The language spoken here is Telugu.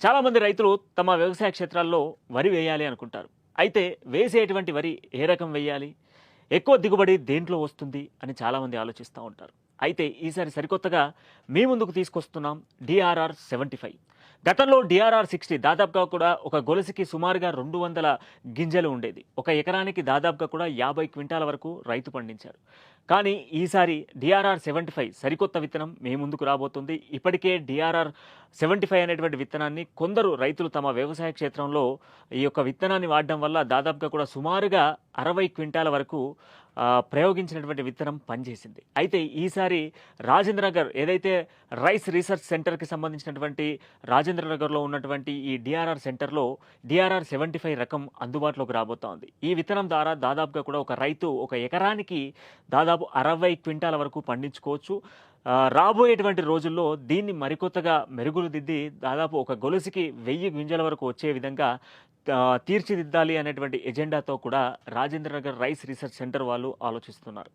చాలామంది రైతులు తమ వ్యవసాయ క్షేత్రాల్లో వరి వేయాలి అనుకుంటారు. అయితే వేసేటువంటి వరి ఏ రకం వేయాలి? ఎక్కువ దిగుబడి దేంట్లో వస్తుంది అని చాలామంది ఆలోచిస్తూ ఉంటారు. అయితే ఈసారి సరికొత్తగా మీ ముందుకు తీసుకొస్తున్నాం డిఆర్ఆర్ 75. గతంలో డిఆర్ఆర్ 60 దాదాపుగా కూడా ఒక గొలుసుకి సుమారుగా 200 గింజలు ఉండేది. ఒక ఎకరానికి దాదాపుగా కూడా 50 క్వింటాల వరకు రైతు పండించారు. కానీ ఈసారి డిఆర్ఆర్ 75 సరికొత్త విత్తనం మీ ముందుకు రాబోతుంది. ఇప్పటికే డిఆర్ఆర్ 75 అనేటువంటి విత్తనాన్ని కొందరు రైతులు తమ వ్యవసాయ క్షేత్రంలో ఈ యొక్క విత్తనాన్ని వాడడం వల్ల దాదాపుగా కూడా సుమారుగా 60 క్వింటాల వరకు ప్రయోగించినటువంటి విత్తనం పనిచేసింది. అయితే ఈసారి రాజేంద్రనగర్ ఏదైతే రైస్ రీసెర్చ్ సెంటర్కి సంబంధించినటువంటి రాజేంద్రనగర్లో ఉన్నటువంటి ఈ డిఆర్ఆర్ సెంటర్లో డిఆర్ఆర్ 75 రకం అందుబాటులోకి రాబోతా ఉంది. ఈ విత్తనం ద్వారా దాదాపుగా కూడా ఒక రైతు ఒక ఎకరానికి దాదాపు 60 క్వింటాల వరకు పండించుకోవచ్చు. రాబోయేటువంటి రోజుల్లో దీన్ని మరికొత్తగా మెరుగులు దిద్ది దాదాపు ఒక గొలుసుకి 1000 గింజల వరకు వచ్చే విధంగా తీర్చిదిద్దాలి అనేటువంటి ఎజెండాతో కూడా రాజేంద్రనగర్ రైస్ రీసెర్చ్ సెంటర్ వాళ్ళు ఆలోచిస్తున్నారు.